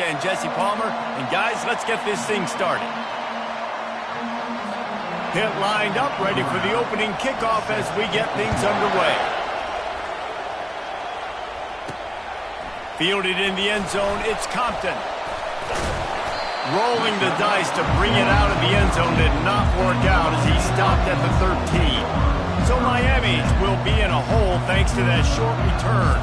and Jesse Palmer. And guys, let's get this thing started. Hit lined up, ready for the opening kickoff as we get things underway. Fielded in the end zone, it's Compton. Rolling the dice to bring it out of the end zone did not work out as he stopped at the 13. So Miami will be in a hole thanks to that short return.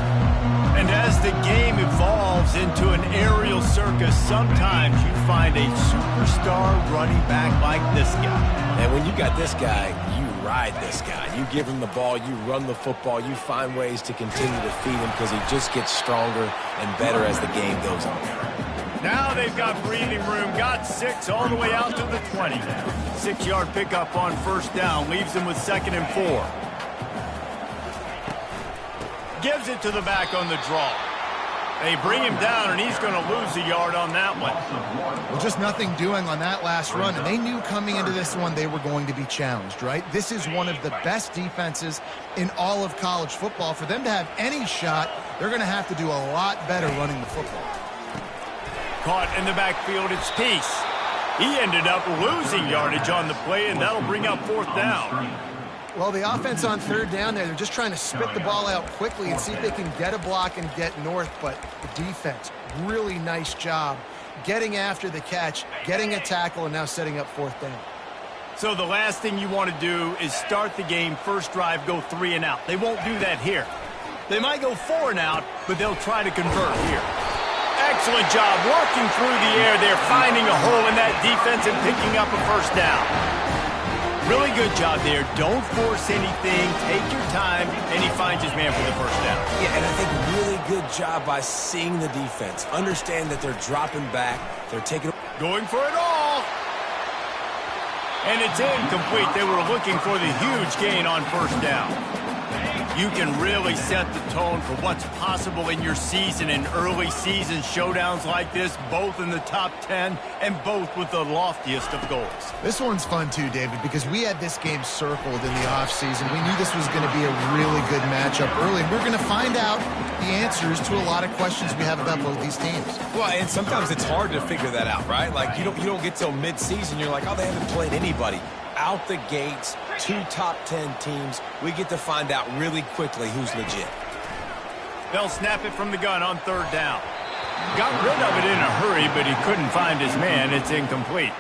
And as the game evolves into an aerial circus, sometimes you find a superstar running back like this guy. And when you got this guy, you ride this guy. You give him the ball, you run the football, you find ways to continue to feed him because he just gets stronger and better as the game goes on. Now they've got breathing room, got 6 all the way out to the 20. 6-yard pickup on first down, leaves them with 2nd and 4. Gives it to the back on the draw. They bring him down, and he's going to lose a yard on that one. Well, just nothing doing on that last run, and they knew coming into this one they were going to be challenged, right? This is one of the best defenses in all of college football. For them to have any shot, they're going to have to do a lot better running the football. Caught in the backfield, it's Peace. He ended up losing yardage on the play, and that'll bring up 4th down. Well, the offense on 3rd down there, they're just trying to spit the ball out quickly and see if they can get a block and get north, but the defense, really nice job getting after the catch, getting a tackle, and now setting up 4th down. So the last thing you want to do is start the game, first drive, go 3 and out. They won't do that here. They might go 4 and out, but they'll try to convert here. Excellent job working through the air. They're finding a hole in that defense and picking up a first down. Really good job there. Don't force anything. Take your time, and he finds his man for the first down. Yeah, and I think really good job by seeing the defense. Understand that they're dropping back. They're taking... Going for it all. And it's incomplete. They were looking for the huge gain on first down. You can really set the tone for what's possible in your season in early season showdowns like this, both in the top 10 and both with the loftiest of goals. This one's fun too, David, because we had this game circled in the offseason. We knew this was going to be a really good matchup early, and we're going to find out the answers to a lot of questions we have about both these teams. Well, and sometimes it's hard to figure that out, right? Like, you don't get till mid-season, you're like, oh, they haven't played anybody. Out the gates, 2 top 10 teams. We get to find out really quickly who's legit. They'll snap it from the gun on 3rd down. Got rid of it in a hurry, but he couldn't find his man. It's incomplete.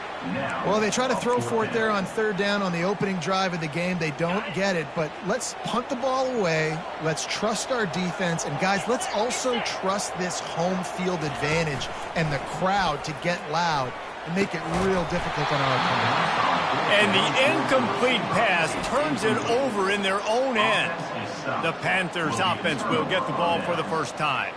Well, they try to throw for it there on 3rd down on the opening drive of the game. They don't get it, but let's punt the ball away. Let's trust our defense. And, guys, let's also trust this home field advantage and the crowd to get loud and make it real difficult on our opponent. And the incomplete pass turns it over in their own end. The Panthers offense will get the ball for the first time.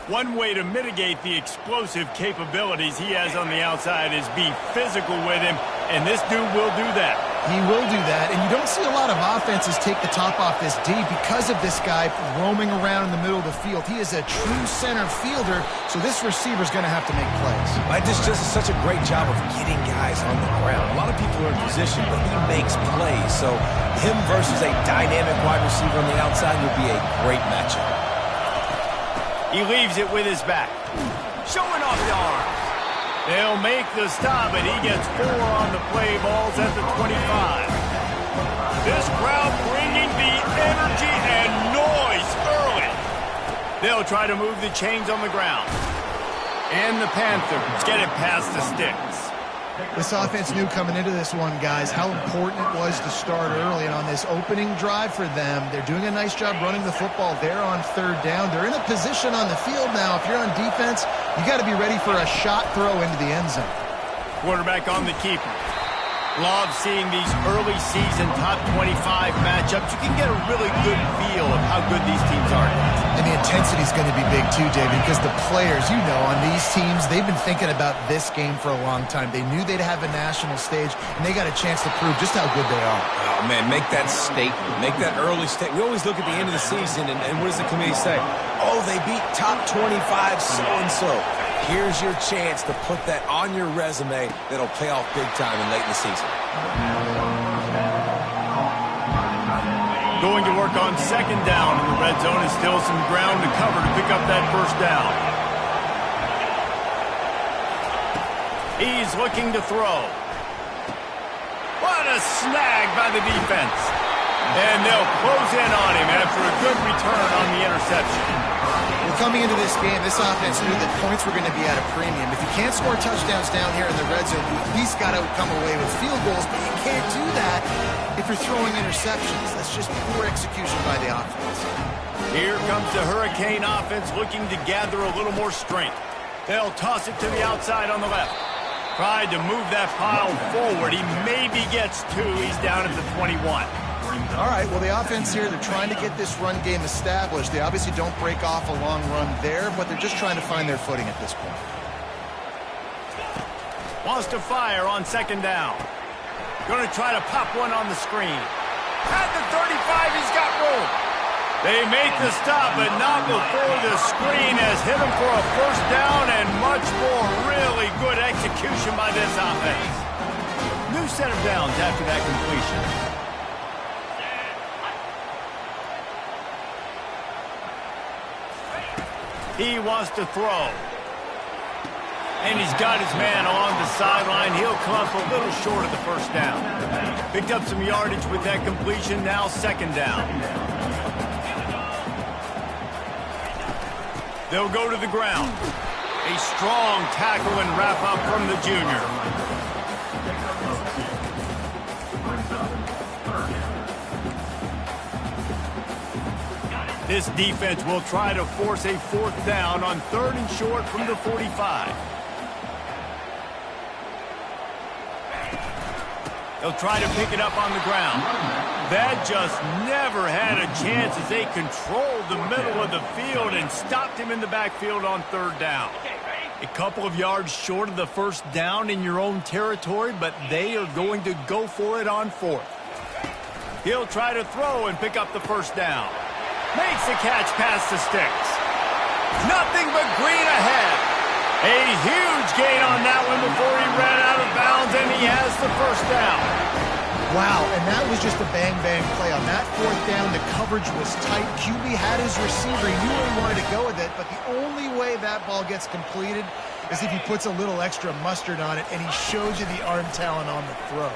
One way to mitigate the explosive capabilities he has on the outside is be physical with him, and this dude will do that. He will do that, and you don't see a lot of offenses take the top off this D because of this guy roaming around in the middle of the field. He is a true center fielder, so this receiver's going to have to make plays. This just is such a great job of getting guys on the ground. A lot of people are in position, but he makes plays, so him versus a dynamic wide receiver on the outside would be a great matchup. He leaves it with his back. Showing off the arms. They'll make the stop, and he gets 4 on the play. Balls at the 25. This crowd bringing the energy and noise early. They'll try to move the chains on the ground. And the Panthers get it past the sticks. This offense knew coming into this one, guys, how important it was to start early. And on this opening drive for them, they're doing a nice job running the football there on 3rd down. They're in a position on the field now. If you're on defense, you got to be ready for a shot throw into the end zone. Quarterback on the keeper. Love seeing these early season top 25 matchups. You can get a really good feel of how good these teams are. And the intensity is going to be big too, David, because the players, you know, on these teams, they've been thinking about this game for a long time. They knew they'd have a national stage, and they got a chance to prove just how good they are. Oh, man, make that statement. Make that early statement. We always look at the end of the season, and what does the committee say? Oh, they beat top 25 so-and-so. Here's your chance to put that on your resume that'll pay off big time and late in the season. Going to work on 2nd down in the red zone, and still some ground to cover to pick up that first down. He's looking to throw. What a snag by the defense. And they'll close in on him after a good return on the interception. Well, coming into this game, this offense knew that points were going to be at a premium. If you can't score touchdowns down here in the red zone, you at least got to come away with field goals, but you can't do that if you're throwing interceptions. That's just poor execution by the offense. Here comes the Hurricane offense looking to gather a little more strength. They'll toss it to the outside on the left. Tried to move that pile forward. He maybe gets two. He's down at the 21. All right, well, the offense here, they're trying to get this run game established. They obviously don't break off a long run there, but they're just trying to find their footing at this point. Wants to fire on second down. Going to try to pop one on the screen. At the 35, he's got room. They make the stop, but not before the screen has hit him for a first down and much more. Really good execution by this offense. New set of downs after that completion. He wants to throw. And he's got his man along the sideline. He'll come up a little short of the first down. Picked up some yardage with that completion. Now second down. They'll go to the ground. A strong tackle and wrap up from the junior. This defense will try to force a fourth down on third and short from the 45. They'll try to pick it up on the ground. That just never had a chance as they controlled the middle of the field and stopped him in the backfield on third down. A couple of yards short of the first down in your own territory, but they are going to go for it on fourth. He'll try to throw and pick up the first down. Makes the catch past the sticks. Nothing but green ahead. A huge gain on that one before he ran out of bounds, and he has the first down. Wow, and that was just a bang-bang play. On that fourth down, the coverage was tight. QB had his receiver. He knew where he wanted to go with it, but the only way that ball gets completed is if he puts a little extra mustard on it, and he shows you the arm talent on the throw.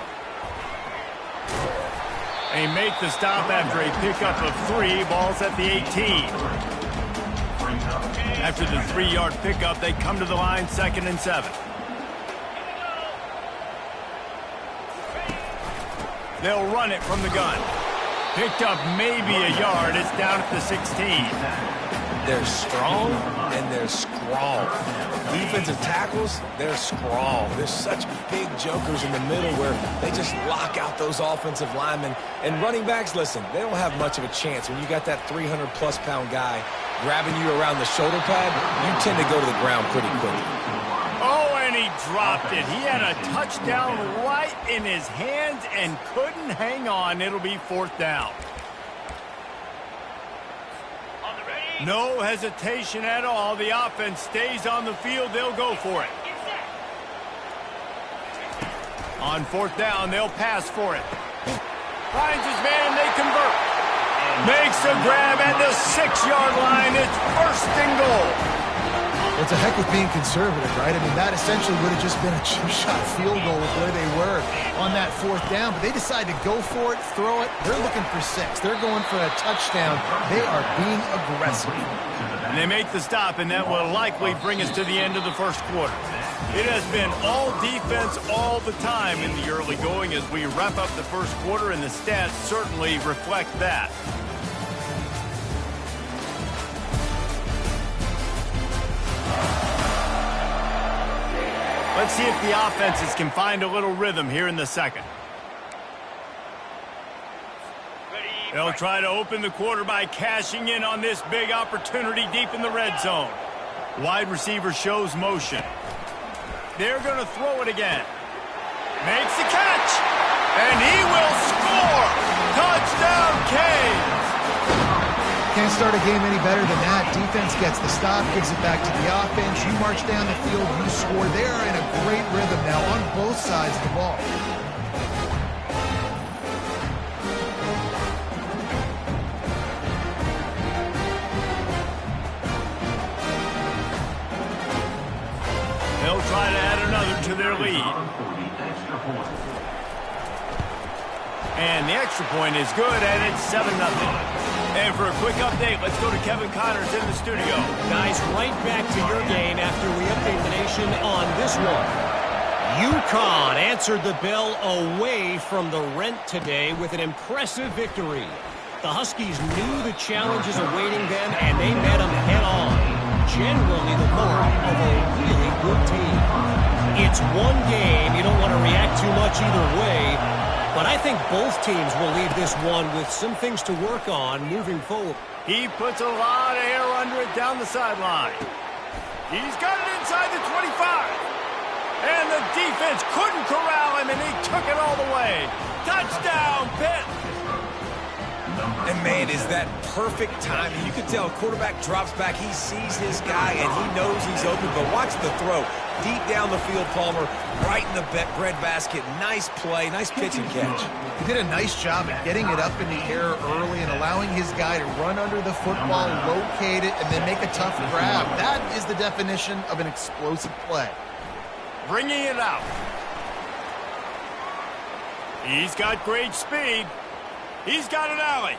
They make the stop after a pickup of 3. Ball's at the 18. After the 3-yard pickup, they come to the line, 2nd and 7. They'll run it from the gun. Picked up maybe a yard. It's down at the 16. They're strong and they're scrawl. Defensive tackles, they're scrawl. There's such big jokers in the middle where they just lock out those offensive linemen. And running backs, listen, they don't have much of a chance. When you got that 300-plus pound guy grabbing you around the shoulder pad, you tend to go to the ground pretty quickly. Oh, and he dropped it. He had a touchdown right in his hands and couldn't hang on. It'll be 4th down. No hesitation at all. The offense stays on the field. They'll go for it. On 4th down, they'll pass for it. Finds his man, they convert. Makes a grab at the 6-yard line. It's 1st and goal. It's a heck with being conservative, right? I mean, that essentially would have just been a chip-shot field goal with where they were on that 4th down. But they decide to go for it, throw it. They're looking for 6. They're going for a touchdown. They are being aggressive. And they make the stop, and that will likely bring us to the end of the first quarter. It has been all defense all the time in the early going as we wrap up the first quarter, and the stats certainly reflect that. Let's see if the offenses can find a little rhythm here in the second. They'll try to open the quarter by cashing in on this big opportunity deep in the red zone. Wide receiver shows motion. They're going to throw it again. Makes the catch. And he will score. Touchdown, Canes. Can't start a game any better than that. Defense gets the stop, gives it back to the offense. You march down the field, you score. They are in a great rhythm now on both sides of the ball. They'll try to add another to their lead. And the extra point is good, and it's 7-0. And for a quick update, let's go to Kevin Connors in the studio. Guys, right back to your game after we update the nation on this one. UConn answered the bell away from the Rent today with an impressive victory. The Huskies knew the challenges awaiting them, and they met them head-on. Generally the mark of a really good team. It's one game. You don't want to react too much either way. But I think both teams will leave this one with some things to work on moving forward. He puts a lot of air under it down the sideline. He's got it inside the 25. And the defense couldn't corral him, and he took it all the way. Touchdown, Pitt! And, man, is that perfect timing. You can tell quarterback drops back. He sees his guy, and he knows he's open. But watch the throw. Deep down the field, Palmer, right in the breadbasket. Nice play, nice pitch and catch. He did a nice job at getting it up in the air early and allowing his guy to run under the football, locate it, and then make a tough grab. That is the definition of an explosive play. Bringing it out. He's got great speed. He's got an alley.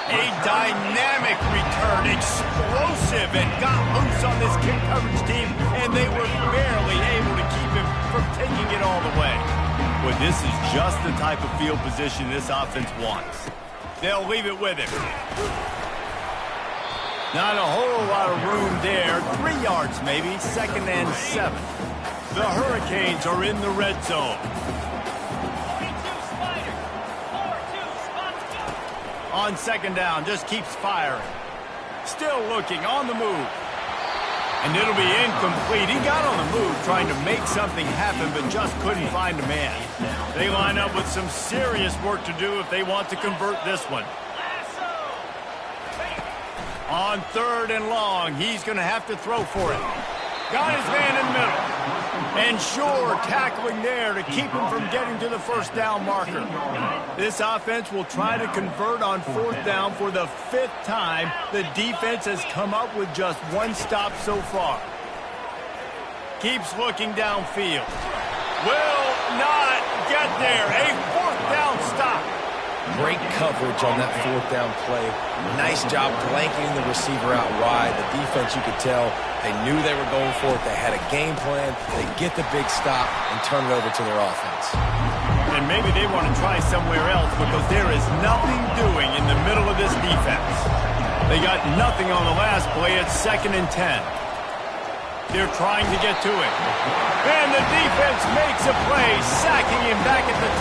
A dynamic return, explosive, and got loose on this kick coverage team, and they were barely able to keep him from taking it all the way. But this is just the type of field position this offense wants. They'll leave it with him. Not a whole lot of room there. 3 yards maybe, 2nd and 7. The Hurricanes are in the red zone. On 2nd down, just keeps firing. Still looking, on the move. And it'll be incomplete. He got on the move trying to make something happen, but just couldn't find a man. They line up with some serious work to do if they want to convert this one. On 3rd and long, he's going to have to throw for it. Got his man in the middle. And sure, tackling there to keep him from getting to the 1st down marker. This offense will try to convert on 4th down for the 5th time. The defense has come up with just 1 stop so far. Keeps looking downfield. Will not get there. A 4th down stop. Great coverage on that 4th down play. Nice job blanketing the receiver out wide. The defense, you could tell, they knew they were going for it. They had a game plan. They get the big stop and turn it over to their offense. And maybe they want to try somewhere else because there is nothing doing in the middle of this defense. They got nothing on the last play. It's 2nd and 10. They're trying to get to it. And the defense makes a play, sacking him back at the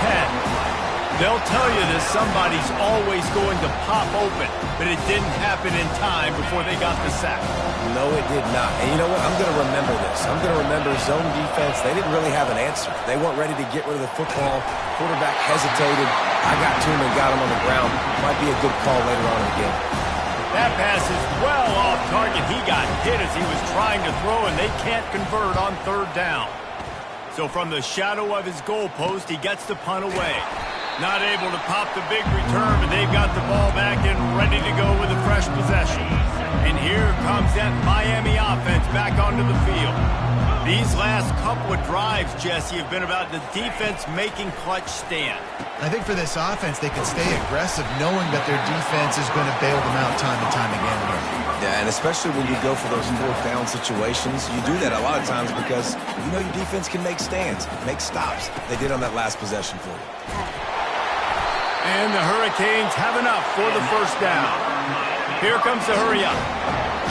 10. They'll tell you that somebody's always going to pop open, but it didn't happen in time before they got the sack. No, it did not. And you know what? I'm going to remember this. I'm going to remember zone defense. They didn't really have an answer. They weren't ready to get rid of the football. Quarterback hesitated. I got to him and got him on the ground. Might be a good call later on in the game. That pass is well off target. He got hit as he was trying to throw, and they can't convert on 3rd down. So from the shadow of his goalpost, he gets the punt away. Not able to pop the big return, but they've got the ball back and ready to go with a fresh possession. And here comes that Miami offense back onto the field. These last couple of drives, Jesse, have been about the defense making clutch stand. I think for this offense, they can stay aggressive knowing that their defense is going to bail them out time and time again here. Yeah, and especially when you go for those 4th down situations, you do that a lot of times because you know your defense can make stands, make stops. They did on that last possession for you. And the Hurricanes have enough for the 1st down. Here comes the hurry up.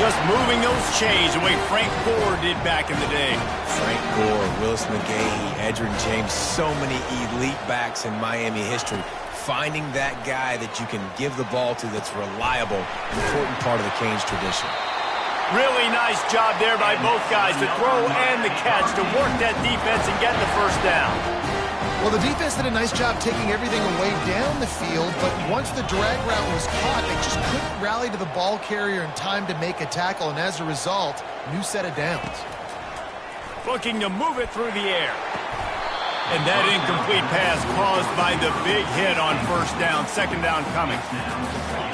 Just moving those chains the way Frank Gore did back in the day. Frank Gore, Willis McGahee, Edgerrin James, so many elite backs in Miami history. Finding that guy that you can give the ball to that's reliable, important part of the Canes tradition. Really nice job there by both guys, the throw and the catch, to work that defense and get the 1st down. Well, the defense did a nice job taking everything away down the field, but once the drag route was caught, they just couldn't rally to the ball carrier in time to make a tackle, and as a result, new set of downs. Looking to move it through the air. And that incomplete pass caused by the big hit on first down. Second down coming.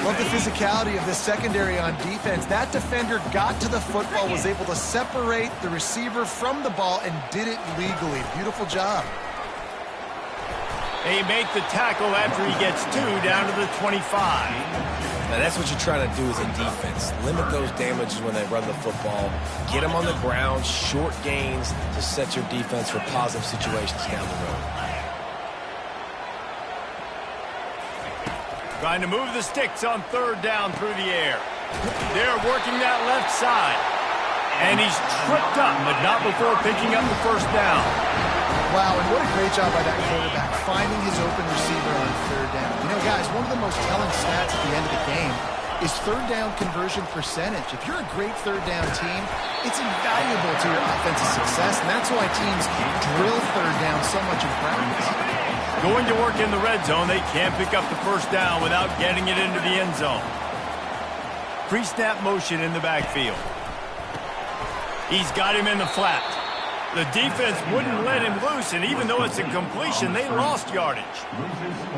Love the physicality of this secondary on defense. That defender got to the football, was able to separate the receiver from the ball, and did it legally. Beautiful job. They make the tackle after he gets 2 down to the 25. Now that's what you're trying to do as a defense. Limit those damages when they run the football. Get them on the ground, short gains to set your defense for positive situations down the road. Trying to move the sticks on third down through the air. They're working that left side. And he's tripped up, but not before picking up the first down. Wow, and what a great job by that quarterback, finding his open receiver on third down. You know, guys, one of the most telling stats at the end of the game is third down conversion percentage. If you're a great third down team, it's invaluable to your offensive success, and that's why teams drill third down so much in practice. Going to work in the red zone, they can't pick up the first down without getting it into the end zone. Pre-snap motion in the backfield. He's got him in the flat. The defense wouldn't let him loose, and even though it's a completion, they lost yardage.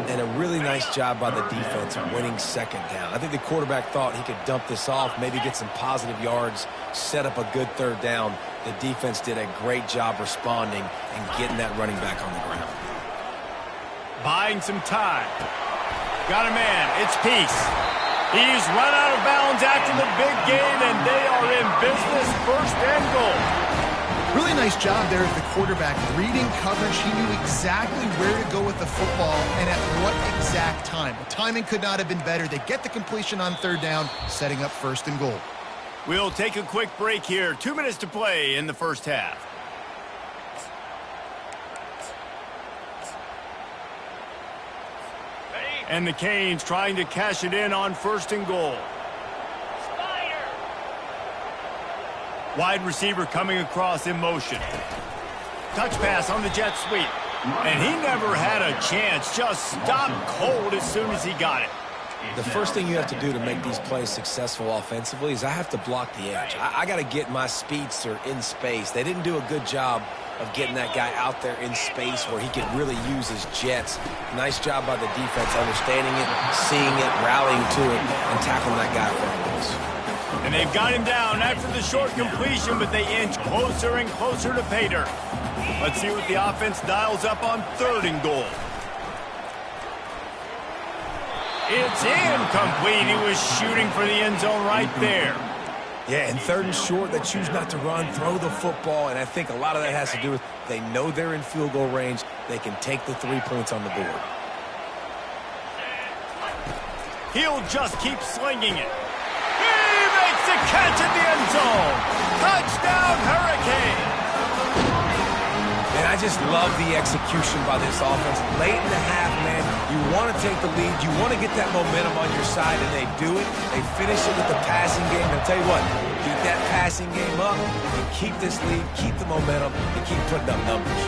And a really nice job by the defense winning second down. I think the quarterback thought he could dump this off, maybe get some positive yards, set up a good third down. The defense did a great job responding and getting that running back on the ground. Buying some time. Got a man. It's Peace. He's run out of bounds after the big game, and they are in business. First and goal. Really nice job there as the quarterback. Reading coverage, he knew exactly where to go with the football and at what exact time. The timing could not have been better. They get the completion on third down, setting up first and goal. We'll take a quick break here. 2 minutes to play in the first half. And the Canes trying to cash it in on first and goal. Wide receiver coming across in motion. Touch pass on the jet sweep. And he never had a chance. Just stopped cold as soon as he got it. The first thing you have to do to make these plays successful offensively is I have to block the edge. I got to get my speedster in space. They didn't do a good job of getting that guy out there in space where he could really use his jets. Nice job by the defense understanding it, seeing it, rallying to it, and tackling that guy for us. And they've got him down after the short completion, but they inch closer and closer to pay dirt. Let's see what the offense dials up on third and goal. It's incomplete. He was shooting for the end zone right there. Yeah, and third and short, they choose not to run, throw the football, and I think a lot of that has to do with they know they're in field goal range. They can take the 3 points on the board. He'll just keep slinging it. He makes the catch in the end zone. Touchdown, Hurricane. And I just love the execution by this offense. Late in the half, man, you want to take the lead. You want to get that momentum on your side, and they do it. They finish it with the passing game. I'll tell you what, keep that passing game up, and keep this lead, keep the momentum, and keep putting up numbers.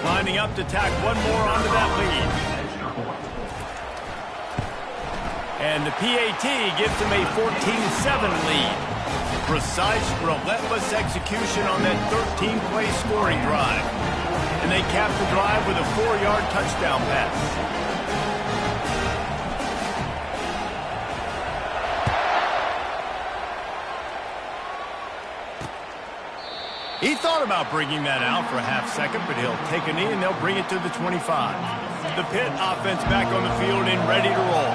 Lining up to tack one more onto that lead. And the PAT gives them a 14-7 lead. Precise, relentless execution on that 13-play scoring drive. And they cap the drive with a 4-yard touchdown pass. He thought about bringing that out for a half second, but he'll take a knee and they'll bring it to the 25. The Pitt offense back on the field and ready to roll.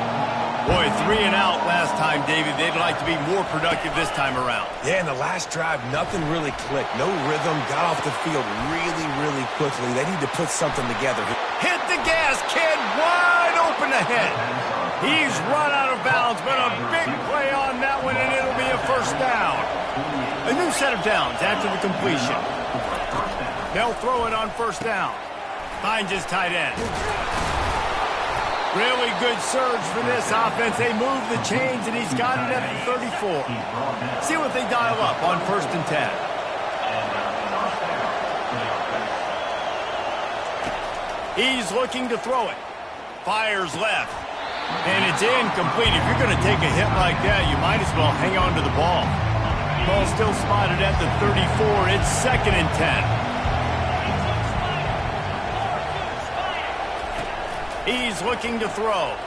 Boy, 3 and out last time, David. They'd like to be more productive this time around. Yeah, in the last drive, nothing really clicked. No rhythm, got off the field really, really quickly. They need to put something together. Hit the gas, kid, wide open ahead. He's run out of bounds, but a big play on that one, and it'll be a first down. A new set of downs after the completion. They'll throw it on first down. Finds his tight end. Really good surge for this offense. They move the chains, and he's got it at the 34. See what they dial up on first and 10. He's looking to throw it. Fires left. And it's incomplete. If you're going to take a hit like that, you might as well hang on to the ball. Ball still spotted at the 34. It's 2nd and 10. He's looking to throw.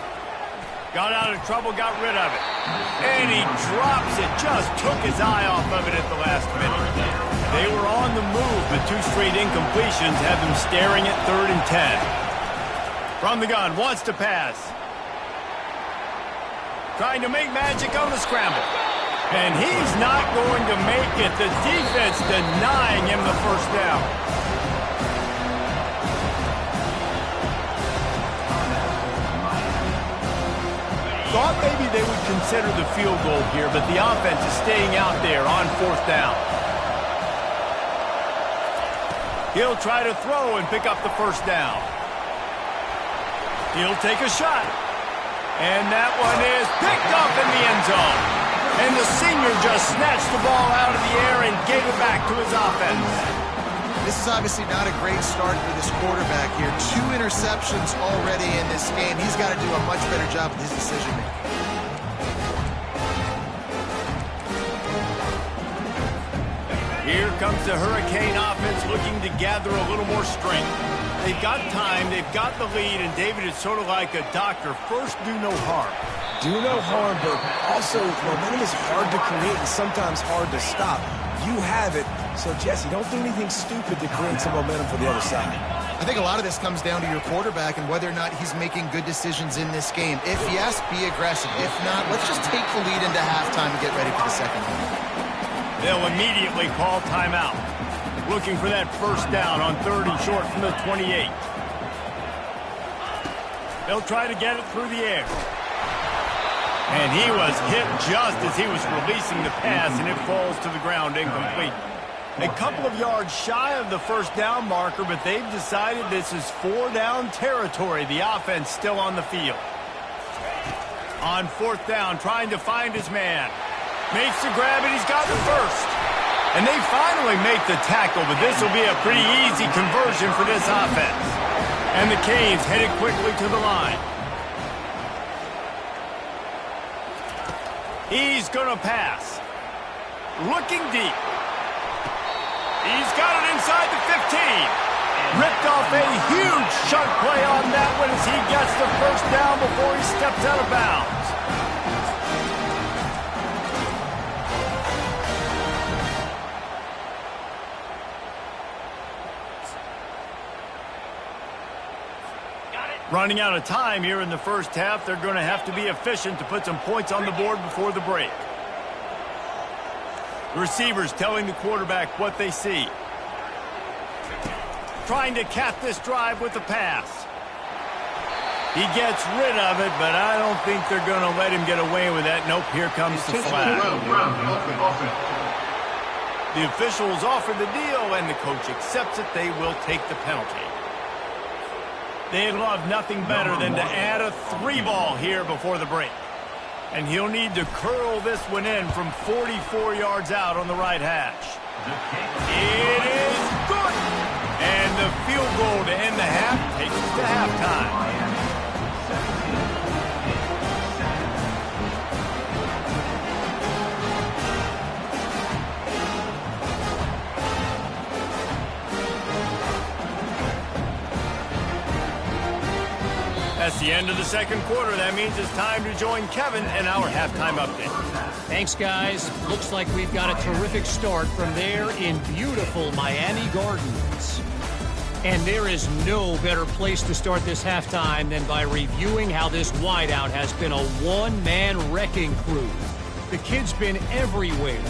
Got out of trouble, got rid of it. And he drops it. Just took his eye off of it at the last minute. They were on the move, but 2 straight incompletions have them staring at 3rd and 10. From the gun, wants to pass. Trying to make magic on the scramble. And he's not going to make it. The defense denying him the first down. Thought maybe they would consider the field goal here, but the offense is staying out there on 4th down. He'll try to throw and pick up the first down. He'll take a shot. And that one is picked up in the end zone. And the senior just snatched the ball out of the air and gave it back to his offense. This is obviously not a great start for this quarterback here. 2 interceptions already in this game. He's got to do a much better job with his decision-making. Here comes the Hurricane offense looking to gather a little more strength. They've got time, they've got the lead, and David is sort of like a doctor. First, do no harm. Do no harm, but also momentum is hard to create and sometimes hard to stop. You have it, so Jesse, don't do anything stupid to create some momentum for the other side. I think a lot of this comes down to your quarterback and whether or not he's making good decisions in this game. If yes, be aggressive. If not, let's just take the lead into halftime and get ready for the second half. They'll immediately call timeout. Looking for that first down on 3rd and short from the 28. They'll try to get it through the air. And he was hit just as he was releasing the pass, and it falls to the ground incomplete. A couple of yards shy of the first down marker, but they've decided this is 4-down territory. The offense still on the field. On 4th down, trying to find his man. Makes the grab, and he's got the first. And they finally make the tackle, but this will be a pretty easy conversion for this offense. And the Canes headed quickly to the line. He's going to pass. Looking deep. He's got it inside the 15. Ripped off a huge chunk play on that one as he gets the first down before he steps out of bounds. Running out of time here in the first half. They're going to have to be efficient to put some points on the board before the break. The receivers telling the quarterback what they see. Trying to cap this drive with a pass. He gets rid of it, but I don't think they're going to let him get away with that. Nope, here comes the flag. The officials offer the deal, and the coach accepts it. They will take the penalty. They'd love nothing better than to add a 3-ball here before the break. And he'll need to curl this one in from 44 yards out on the right hash. It is good! And the field goal to end the half takes us to halftime. That's the end of the second quarter. That means it's time to join Kevin in our halftime update. Thanks, guys. Looks like we've got a terrific start from there in beautiful Miami Gardens. And there is no better place to start this halftime than by reviewing how this wideout has been a one-man wrecking crew. The kid's been everywhere.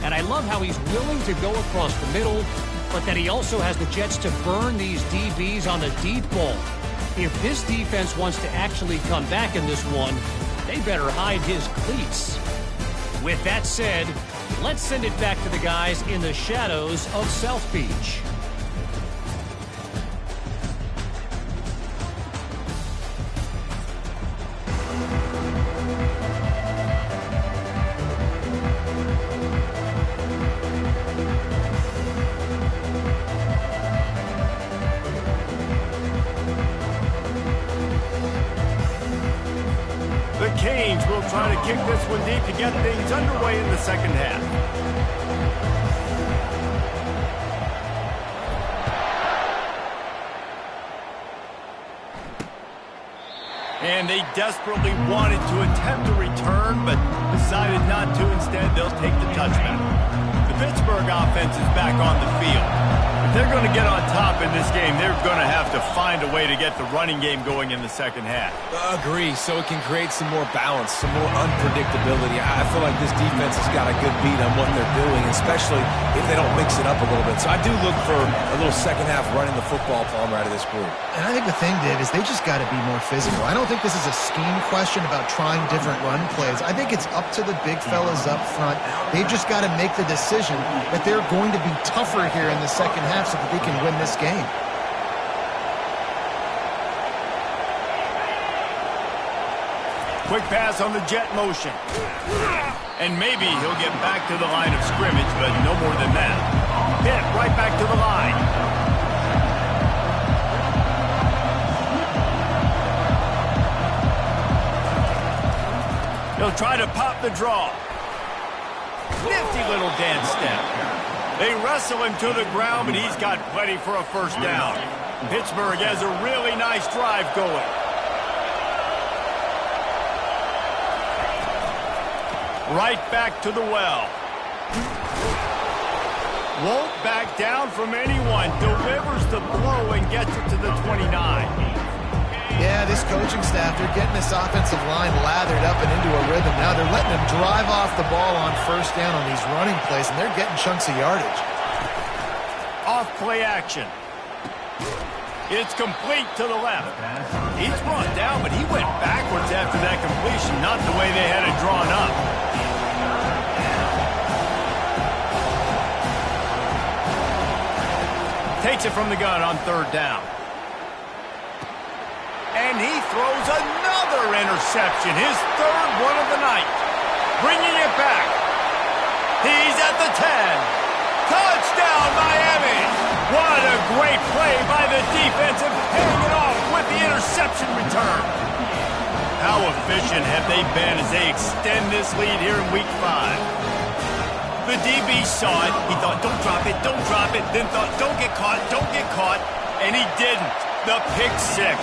And I love how he's willing to go across the middle, but that he also has the jets to burn these DBs on the deep ball. If this defense wants to actually come back in this one, they better hide his cleats. With that said, let's send it back to the guys in the shadows of South Beach. try to kick this one deep to get things underway in the second half. And they desperately wanted to attempt a return, but decided not to. Instead, they'll take the touchback. The Pittsburgh offense is back on the field. If they're going to get on top in this game, they're going to have to find a way to get the running game going in the second half. Agree, so it can create some more balance, some more unpredictability. I feel like this defense has got a good beat on what they're doing, especially if they don't mix it up a little bit. So I do look for a little second half running the football palm out of this group. And I think the thing, Dave, is they just got to be more physical. I don't think this is a scheme question about trying different run plays. I think it's up to the big fellas up front. They've just got to make the decision that they're going to be tougher here in the second half so that they can win this game. Quick pass on the jet motion. And maybe he'll get back to the line of scrimmage, but no more than that. Hit right back to the line. He'll try to pop the draw. Nifty little dance step. They wrestle him to the ground, but he's got plenty for a first down. Pittsburgh has a really nice drive going. Right back to the well. Won't back down from anyone. Delivers the blow and gets it to the 29. Yeah, this coaching staff, they're getting this offensive line lathered up and into a rhythm. Now they're letting them drive off the ball on first down on these running plays, and they're getting chunks of yardage. Off play action. It's complete to the left. He's brought down, but he went backwards after that completion, not the way they had it drawn up. Takes it from the gun on third down. And he throws another interception, his third one of the night. Bringing it back. He's at the 10. Touchdown, Miami! What a great play by the defensive, paying it off with the interception return. How efficient have they been as they extend this lead here in Week 5? The DB saw it. He thought, don't drop it, then thought, don't get caught, and he didn't. The pick six.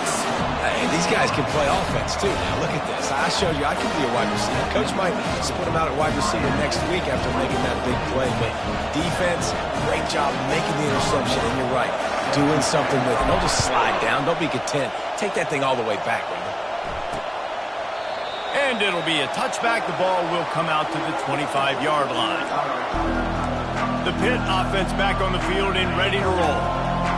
Hey, these guys can play offense, too. Now, look at this. I showed you I can be a wide receiver. Coach might split him out at wide receiver next week after making that big play. But defense, great job making the interception. And you're right, doing something with it. Don't just slide down. Don't be content. Take that thing all the way back, man. And it'll be a touchback. The ball will come out to the 25-yard line. The Pitt offense back on the field and ready to roll.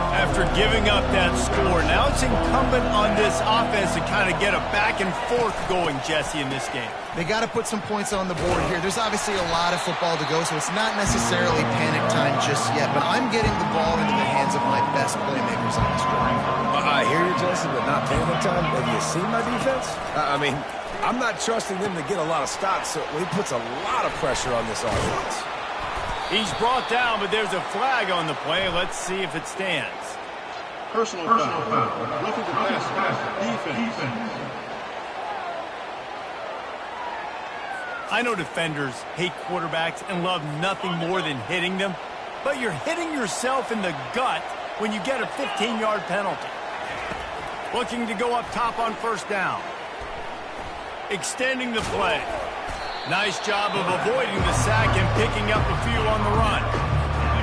After giving up that score, now it's incumbent on this offense to kind of get a back and forth going, Jesse, in this game. They got to put some points on the board here. There's obviously a lot of football to go, so it's not necessarily panic time just yet, but I'm getting the ball into the hands of my best playmakers on this drive. I hear you, Jesse, but not panic time. Have you seen my defense? I mean, I'm not trusting them to get a lot of stops, so he puts a lot of pressure on this offense. He's brought down, but there's a flag on the play. Let's see if it stands. Personal foul. Roughing the passer. Defense. I know defenders hate quarterbacks and love nothing more than hitting them, but you're hitting yourself in the gut when you get a 15-yard penalty. Looking to go up top on first down. Extending the play. Nice job of avoiding the sack and picking up a few on the run.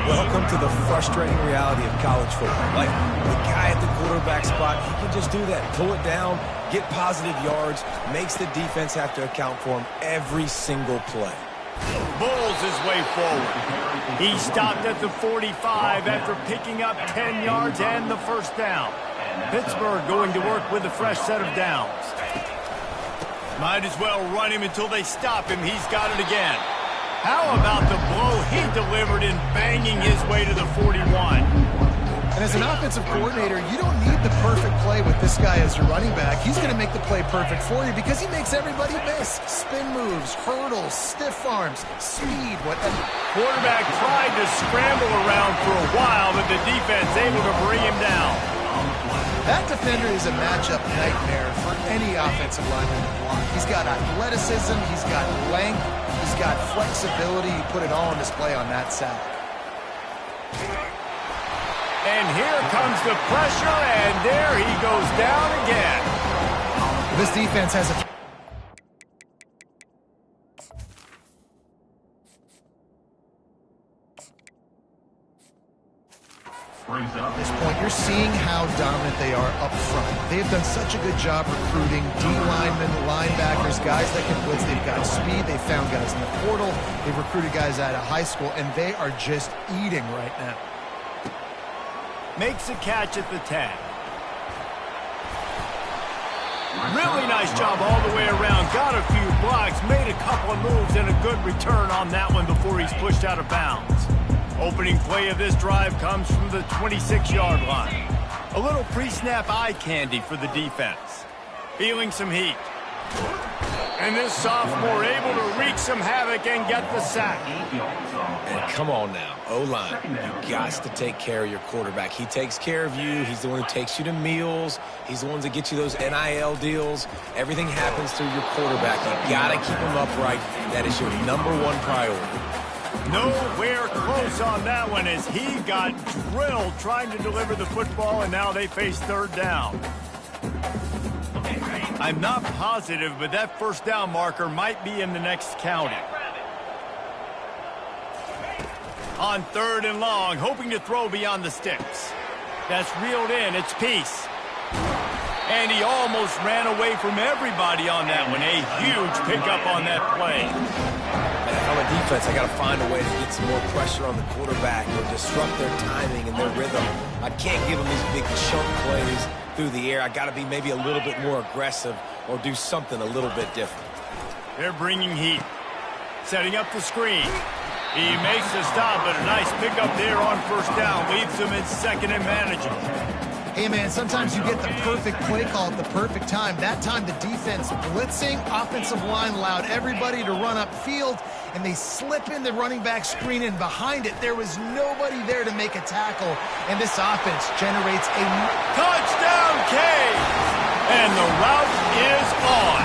Welcome to the frustrating reality of college football. Like, the guy at the quarterback spot, he can just do that. Pull it down, get positive yards, makes the defense have to account for him every single play. Bulls his way forward. He stopped at the 45 after picking up 10 yards and the first down. Pittsburgh going to work with a fresh set of downs. Might as well run him until they stop him. He's got it again. How about the blow he delivered in banging his way to the 41? And as an offensive coordinator, you don't need the perfect play with this guy as your running back. He's going to make the play perfect for you because he makes everybody miss. Spin moves, hurdles, stiff arms, speed, whatever. Quarterback tried to scramble around for a while, but the defense able to bring him down. That defender is a matchup nightmare for any offensive lineman to block. He's got athleticism, he's got length, he's got flexibility. He put it all on display on that sack. And here comes the pressure, and there he goes down again. This defense has a... At this point, you're seeing how dominant they are up front. They have done such a good job recruiting D-linemen, linebackers, guys that can blitz. They've got speed. They've found guys in the portal. They've recruited guys out of high school, and they are just eating right now. Makes a catch at the 10. Really nice job all the way around. Got a few blocks, made a couple of moves, and a good return on that one before he's pushed out of bounds. Opening play of this drive comes from the 26-yard line. A little pre-snap eye candy for the defense. Feeling some heat. And this sophomore able to wreak some havoc and get the sack. And come on now, O-line, you got to take care of your quarterback. He takes care of you. He's the one who takes you to meals. He's the one that gets you those NIL deals. Everything happens through your quarterback. You got to keep him upright. That is your #1 priority. Nowhere close on that one as he got drilled trying to deliver the football, and now they face third down. I'm not positive, but that first down marker might be in the next counting. On 3rd and long, hoping to throw beyond the sticks. That's reeled in. It's Peace. And he almost ran away from everybody on that one. A huge pickup on that play. If I'm a defense, I got to find a way to get some more pressure on the quarterback or disrupt their timing and their rhythm. I can't give them these big chunk plays through the air. I got to be maybe a little bit more aggressive or do something a little bit different. They're bringing heat. Setting up the screen. He makes a stop, but a nice pickup there on first down. Leaves him in second and manageable. Hey, man, sometimes you get the perfect play call at the perfect time. That time, the defense blitzing, offensive line allowed everybody to run upfield, and they slip in the running back screen, and behind it, there was nobody there to make a tackle, and this offense generates a... Touchdown, Cade! And the route is on.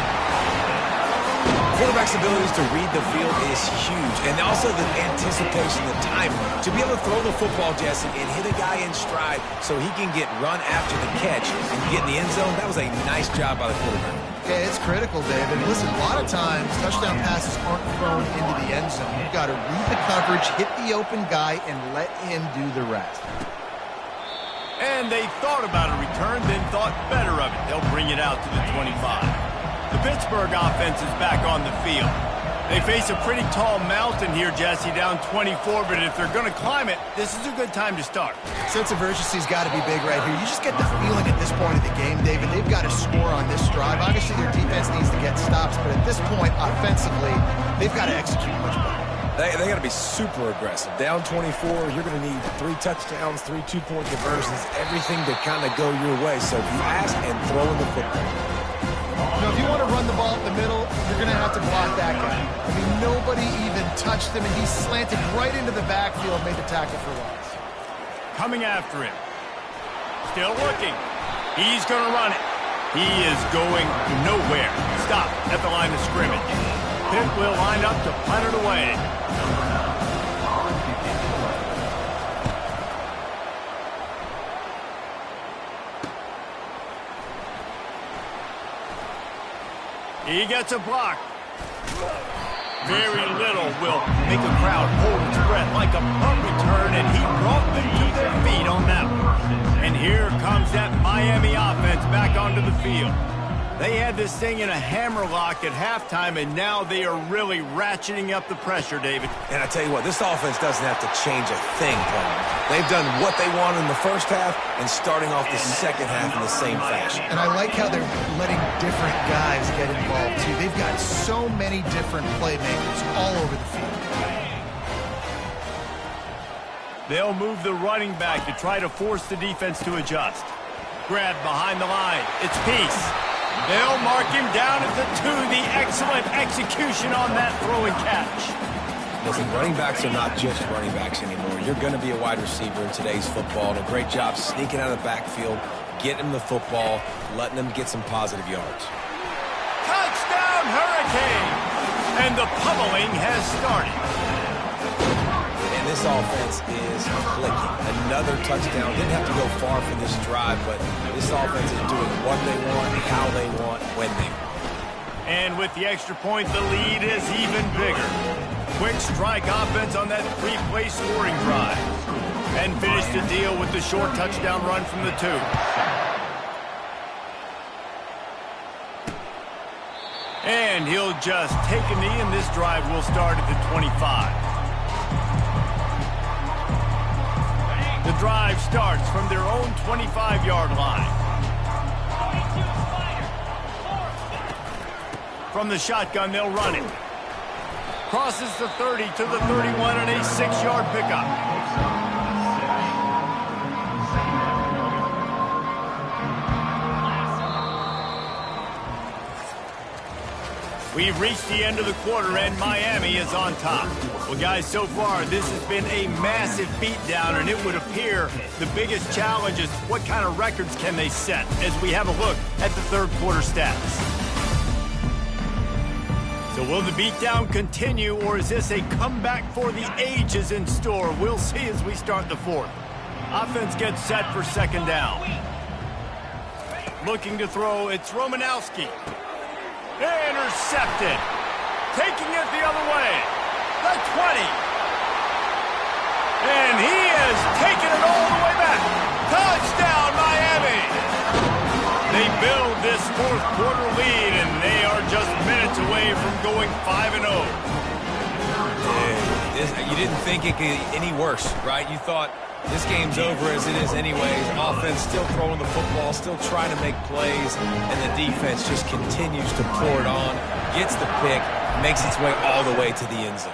Quarterback's abilities to read the field is huge, and also the anticipation, the time to be able to throw the football, Jesse, and hit a guy in stride so he can get run after the catch and get in the end zone. That was a nice job by the quarterback. Yeah, it's critical, David. Listen, a lot of times touchdown passes aren't thrown into the end zone. You've got to read the coverage, hit the open guy, and let him do the rest. And they thought about a return, then thought better of it. They'll bring it out to the 25. The Pittsburgh offense is back on the field. They face a pretty tall mountain here, Jesse, down 24, but if they're going to climb it, this is a good time to start. Sense of urgency's got to be big right here. You just get the feeling at this point of the game, David, they've got to score on this drive. Obviously, their defense needs to get stops, but at this point, offensively, they've got to execute much better. They got to be super aggressive. Down 24, you're going to need 3 touchdowns, 3 two-point conversions, everything to kind of go your way. So fast and throwing the football. You know, if you want to run the ball up the middle, you're going to have to block that guy. I mean, nobody even touched him, and he slanted right into the backfield, made the tackle for loss. Coming after him. Still looking. He's going to run it. He is going nowhere. Stop at the line of scrimmage. Pitt will line up to punt it away. He gets a block. Very little will make a crowd hold its breath like a punt return, and he brought them to their feet on that one. And here comes that Miami offense back onto the field. They had this thing in a hammerlock at halftime, and now they are really ratcheting up the pressure, David. And I tell you what, this offense doesn't have to change a thing, Paul. They've done what they want in the first half and starting off the second half in the same fashion. And I like how they're letting different guys get involved, too. They've got so many different playmakers all over the field. They'll move the running back to try to force the defense to adjust. Grabbed behind the line. It's Peace. They'll mark him down at the 2. The excellent execution on that throw and catch. Listen, running backs are not just running backs anymore. You're going to be a wide receiver in today's football. And a great job sneaking out of the backfield, getting them the football, letting them get some positive yards. Touchdown, Hurricane! And the pummeling has started. And this offense is clicking. Another touchdown. Didn't have to go far for this drive, but this offense is doing what they want, how they want, when they want. And with the extra point, the lead is even bigger. Quick strike offense on that 3-play scoring drive. And finish the deal with the short touchdown run from the 2. And he'll just take a knee, and this drive will start at the 25. The drive starts from their own 25-yard line. From the shotgun, they'll run it. Crosses the 30 to the 31 and a 6-yard pickup. We've reached the end of the quarter, and Miami is on top. Well, guys, so far, this has been a massive beatdown, and it would appear the biggest challenge is what kind of records can they set as we have a look at the third quarter stats. So will the beatdown continue, or is this a comeback for the ages in store? We'll see as we start the fourth. Offense gets set for second down. Looking to throw, it's Romanowski. Intercepted. Taking it the other way. The 20. And he is taking it all the way back. Touchdown, Miami. They build this fourth quarter lead, and they are just minutes away from going 5-0. You didn't think it could get any worse, right? You thought this game's over as it is anyways. Offense still throwing the football, still trying to make plays, and the defense just continues to pour it on, gets the pick, makes its way all the way to the end zone.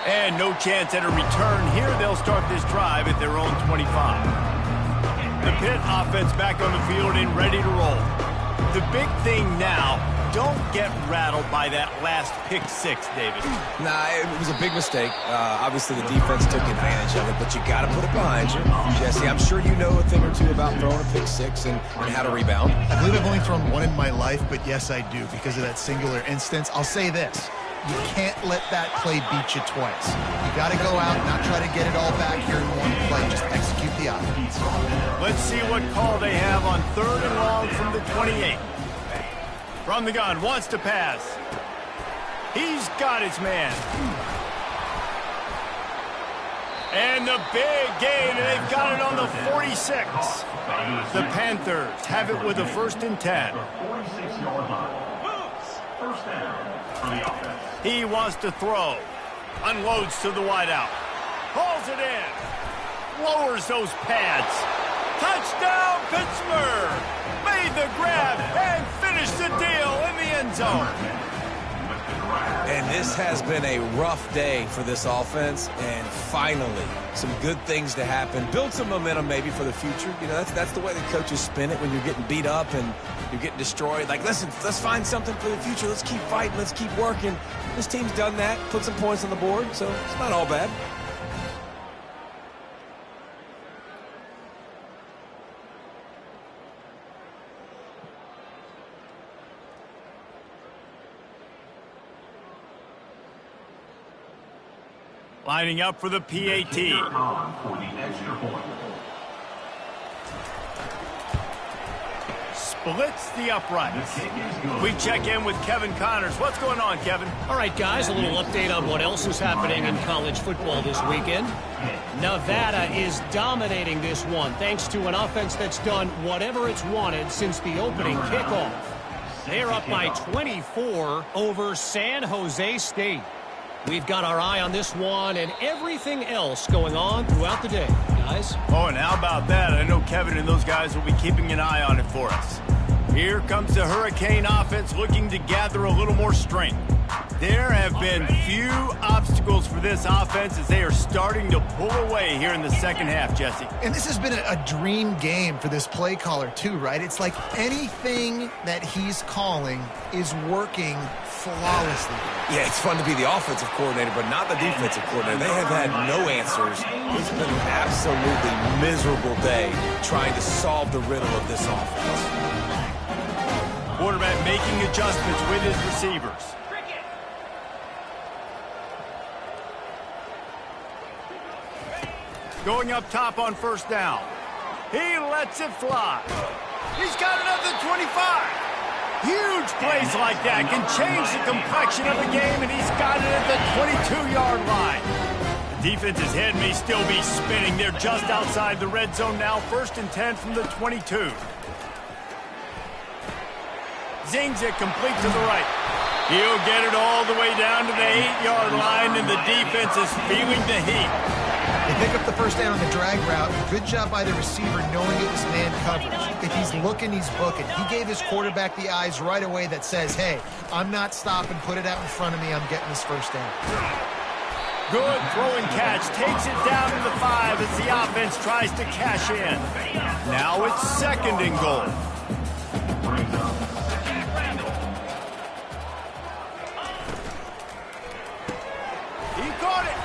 And no chance at a return here. They'll start this drive at their own 25. The Pitt offense back on the field and ready to roll. The big thing now, don't get rattled by that last pick six, David. Nah, it was a big mistake. Obviously, the defense took advantage of it, but you got to put it behind you. Jesse, I'm sure you know a thing or two about throwing a pick six and how to rebound. I believe I've only thrown one in my life, but yes, I do because of that singular instance. I'll say this. You can't let that play beat you twice. You got to go out and not try to get it all back here in one play. Just execute the offense. Let's see what call they have on 3rd and long from the 28. From the gun, wants to pass. He's got his man. And the big gain, and they've got it on the 46. The Panthers have it with a 1st and 10. First down for the offense. He wants to throw. Unloads to the wideout. Pulls it in. Lowers those pads. Touchdown, Pittsburgh! Made the grab and finished the deal in the end zone. And this has been a rough day for this offense, and finally, some good things to happen. Build some momentum maybe for the future. You know, that's the way the coaches spin it when you're getting beat up and you're getting destroyed. Like, listen, let's find something for the future. Let's keep fighting. Let's keep working. This team's done that, put some points on the board, so it's not all bad. Lining up for the PAT. Splits the uprights. We check in with Kevin Connors. What's going on, Kevin? All right, guys, a little update on what else is happening in college football this weekend. Nevada is dominating this one thanks to an offense that's done whatever it's wanted since the opening kickoff. They're up by 24 over San Jose State. We've got our eye on this one and everything else going on throughout the day, guys. Oh, and how about that? I know Kevin and those guys will be keeping an eye on it for us. Here comes the Hurricane offense looking to gather a little more strength. There have been few obstacles for this offense as they are starting to pull away here in the second half, Jesse. And this has been a dream game for this play caller too, right? It's like anything that he's calling is working flawlessly. Yeah, it's fun to be the offensive coordinator, but not the defensive coordinator. They have had no answers. It's been an absolutely miserable day trying to solve the riddle of this offense. Quarterback making adjustments with his receivers. Going up top on first down. He lets it fly. He's got another 25. Huge plays like that can change the complexion of the game, and he's got it at the 22-yard line. The defense's head may still be spinning. They're just outside the red zone now, 1st and 10 from the 22. Zings it complete to the right. He'll get it all the way down to the 8-yard line, and the defense is feeling the heat. They pick up the first down on the drag route. Good job by the receiver knowing it was man coverage. If he's looking, he's booking. He gave his quarterback the eyes right away that says, hey, I'm not stopping. Put it out in front of me. I'm getting this first down. Good throwing catch. Takes it down to the 5 as the offense tries to cash in. Now it's 2nd and goal. He caught it.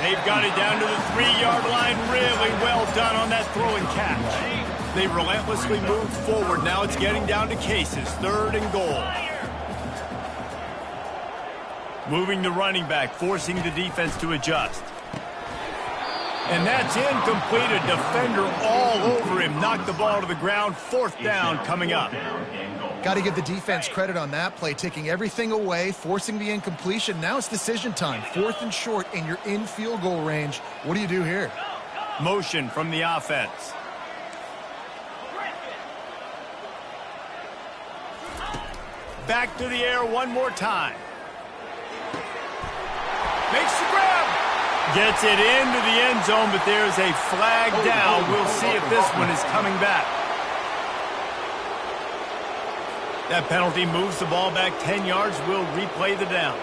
They've got it down to the 3-yard line. Really well done on that throwing catch. They relentlessly moved forward. Now it's getting down to cases. 3rd and goal. Moving the running back, forcing the defense to adjust. And that's incomplete. A defender all over him. Knocked the ball to the ground. 4th down coming up. Got to give the defense credit on that play, taking everything away, forcing the incompletion. Now it's decision time. 4th and short, and you're in field goal range. What do you do here? Motion from the offense. Back to the air one more time. Makes the grab. Gets it into the end zone, but there's a flag down. We'll see if this one is coming back. That penalty moves the ball back 10 yards. We'll replay the down.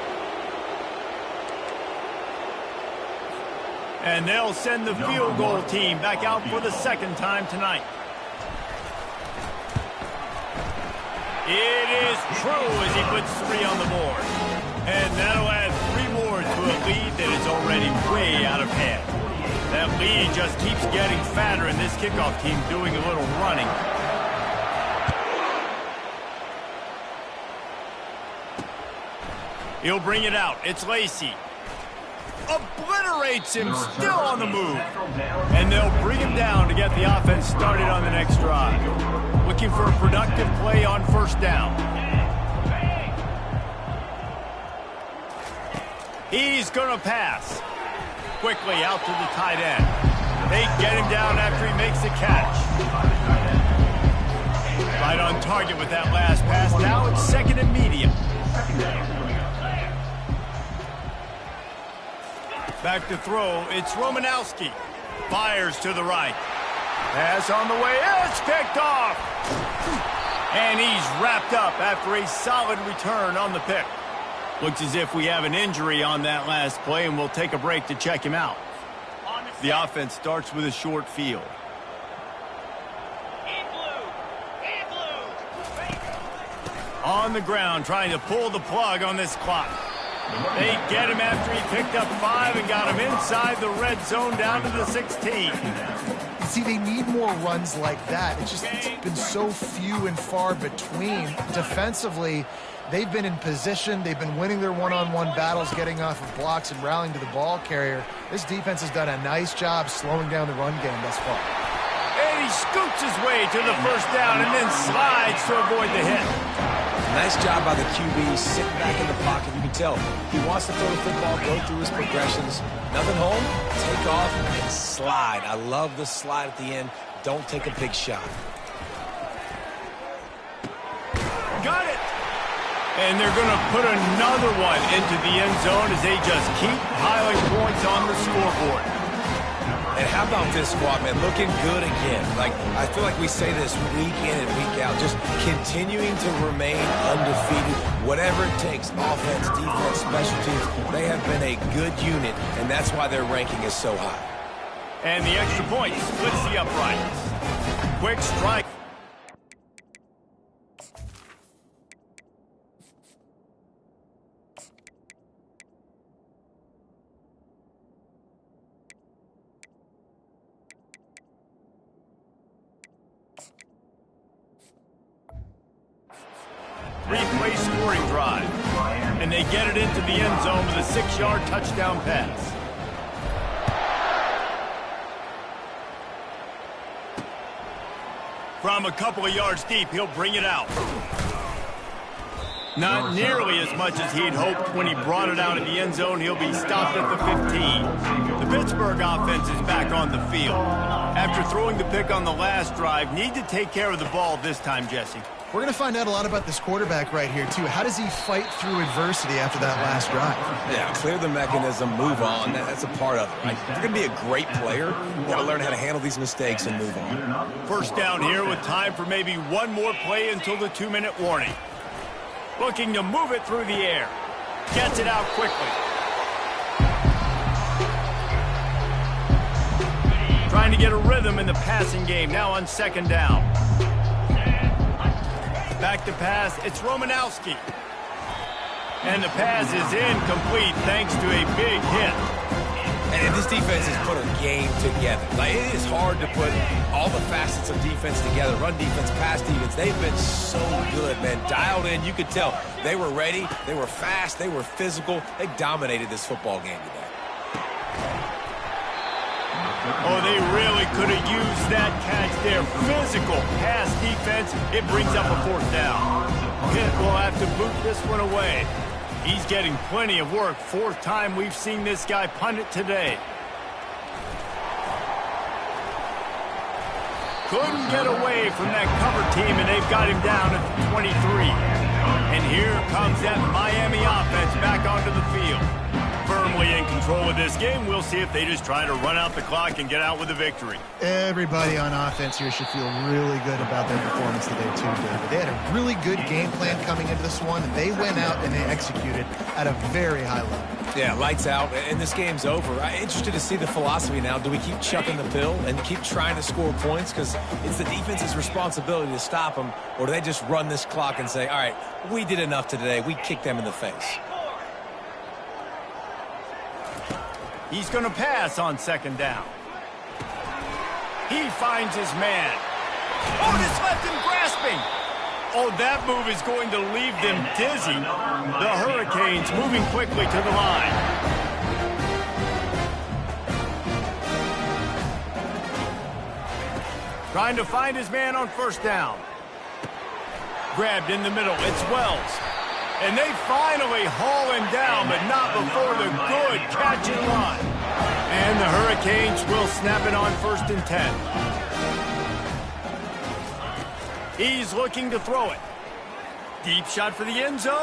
And they'll send the field goal team back out for the 2nd time tonight. It is true as he puts 3 on the board. And that'll add 3 more to a lead that is already way out of hand. That lead just keeps getting fatter, and this kickoff team doing a little running. He'll bring it out. It's Lacy. Obliterates him, still on the move. And they'll bring him down to get the offense started on the next drive. Looking for a productive play on 1st down. He's going to pass. Quickly out to the tight end. They get him down after he makes the catch. Right on target with that last pass. Now it's 2nd and medium. Back to throw, it's Romanowski. Fires to the right. Pass on the way, it's picked off. And he's wrapped up after a solid return on the pick. Looks as if we have an injury on that last play, and we'll take a break to check him out. The offense starts with a short field. On the ground, trying to pull the plug on this clock. They get him after he picked up 5 and got him inside the red zone down to the 16. See, they need more runs like that. It's been so few and far between. Defensively, they've been in position. They've been winning their one-on-one battles, getting off of blocks and rallying to the ball carrier. This defense has done a nice job slowing down the run game thus far. And he scoots his way to the 1st down and then slides to avoid the hit. Nice job by the QB, sitting back in the pocket. You can tell he wants to throw the football, go through his progressions. Nothing home, take off, and slide. I love the slide at the end. Don't take a big shot. Got it. And they're going to put another one into the end zone as they just keep piling points on the scoreboard. And how about this squad, man? Looking good again. I feel like we say this week in and week out, just continuing to remain undefeated. Whatever it takes, offense, defense, special teams, they have been a good unit, and that's why their ranking is so high. And the extra point splits the uprights. Quick strike. Three-play scoring drive. And they get it into the end zone with a 6-yard touchdown pass. From a couple of yards deep, he'll bring it out. Not nearly as much as he'd hoped when he brought it out of the end zone. He'll be stopped at the 15. The Pittsburgh offense is back on the field. After throwing the pick on the last drive, need to take care of the ball this time, Jesse. We're going to find out a lot about this quarterback right here, too. How does he fight through adversity after that last drive? Yeah, clear the mechanism, move on. That's a part of it, right? If you're going to be a great player, you got to learn how to handle these mistakes and move on. First down here with time for maybe one more play until the 2-minute warning. Looking to move it through the air. Gets it out quickly. Trying to get a rhythm in the passing game now on second down. Back to pass, it's Romanowski. And the pass is incomplete thanks to a big hit. And this defense has put a game together. Like, it is hard to put all the facets of defense together. Run defense, pass defense. They've been so good, man. Dialed in, you could tell. They were ready, they were fast, they were physical. They dominated this football game today. Oh, they really could have used that catch there. Physical pass defense. It brings up a fourth down. Pitt will have to boot this one away. He's getting plenty of work. Fourth time we've seen this guy punt it today. Couldn't get away from that cover team, and they've got him down at the 23. And here comes that Miami offense back onto the field. Firmly in control of this game. We'll see if they just try to run out the clock and get out with a victory. Everybody on offense here should feel really good about their performance today, too, David. They had a really good game plan coming into this one. They went out and they executed at a very high level. Yeah, lights out, and this game's over. I'm interested to see the philosophy now. Do we keep chucking the pill and keep trying to score points? Because it's the defense's responsibility to stop them, or do they just run this clock and say, all right, we did enough today. We kicked them in the face. He's going to pass on second down. He finds his man. Oh, this left him grasping. Oh, that move is going to leave them dizzy. The Hurricanes moving quickly to the line. Trying to find his man on first down. Grabbed in the middle. It's Wells. And they finally haul him down, but not before the good catch and run. And the Hurricanes will snap it on 1st and 10. He's looking to throw it. Deep shot for the end zone.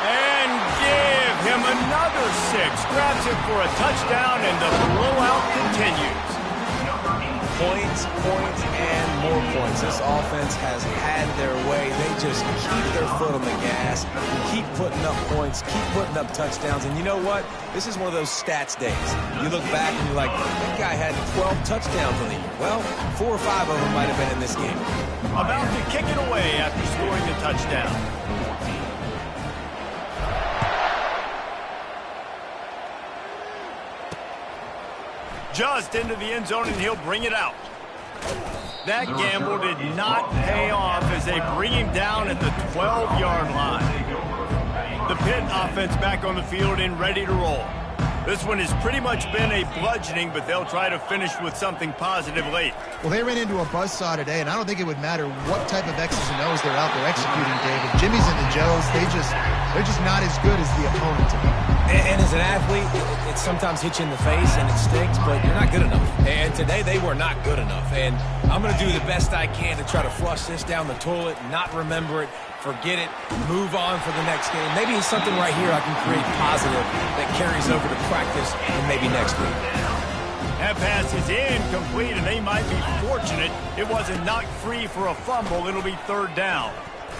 And give him another 6. Grabs it for a touchdown, and the blowout continues. Points, points, and more points. This offense has had their way. They just keep their foot on the gas, keep putting up points, keep putting up touchdowns. And you know what? This is one of those stats days. You look back and you're like, that guy had 12 touchdowns on the year. Well, 4 or 5 of them might have been in this game. About to kick it away after scoring the touchdown. Just into the end zone, and he'll bring it out. That gamble did not pay off as they bring him down at the 12-yard line. The Pitt offense back on the field and ready to roll. This one has pretty much been a bludgeoning, but they'll try to finish with something positive late. Well, they ran into a buzzsaw today, and I don't think it would matter what type of X's and O's they're out there executing, David. Jimmy's and the Joes, they're just not as good as the opponent to me. And as an athlete, it sometimes hits you in the face and it stinks, but you're not good enough. And today they were not good enough. And I'm going to do the best I can to try to flush this down the toilet, not remember it, forget it, move on for the next game. Maybe it's something right here I can create positive that carries over to practice and maybe next week. That pass is incomplete, and they might be fortunate it wasn't knocked free for a fumble. It'll be 3rd down.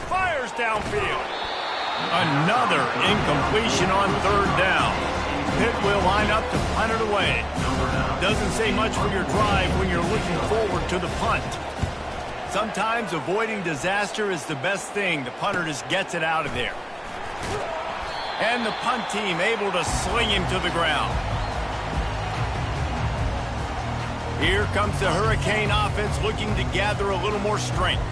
Fires downfield. Another incompletion on third down. Pitt will line up to punt it away. Doesn't say much for your drive when you're looking forward to the punt. Sometimes avoiding disaster is the best thing. The punter just gets it out of there. And the punt team able to sling him to the ground. Here comes the Hurricane offense looking to gather a little more strength.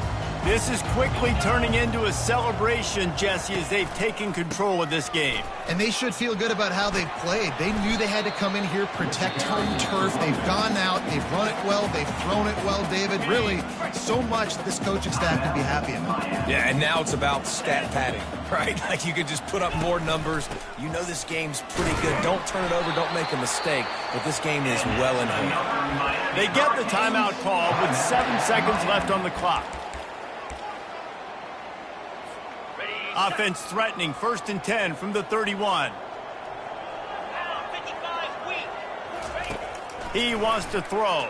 This is quickly turning into a celebration, Jesse, as they've taken control of this game. And they should feel good about how they've played. They knew they had to come in here, protect home turf. They've gone out, they've run it well, they've thrown it well, David. Really, so much this coaching staff can be happy about. Yeah, and now it's about stat padding, right? Like you could just put up more numbers. You know this game's pretty good. Don't turn it over, don't make a mistake. But this game is well in hand. They get the timeout call with 7 seconds left on the clock. Offense threatening, 1st and 10 from the 31. He wants to throw.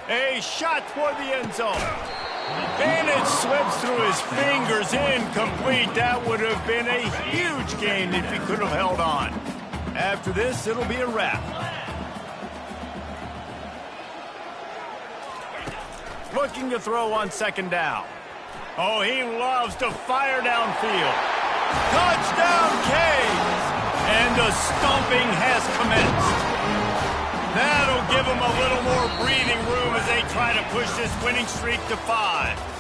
A shot toward the end zone. And it slips through his fingers, incomplete. That would have been a huge gain if he could have held on. After this, it'll be a wrap. Looking to throw on 2nd down. Oh, he loves to fire downfield. Touchdown, Canes! And the stomping has commenced. That'll give them a little more breathing room as they try to push this winning streak to 5.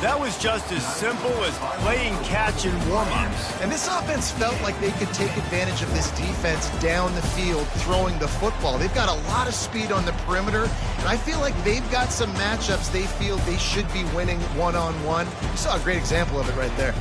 That was just as simple as playing catch in warm-ups. And this offense felt like they could take advantage of this defense down the field throwing the football. They've got a lot of speed on the perimeter, and I feel like they've got some matchups they feel they should be winning one-on-one. You saw a great example of it right there.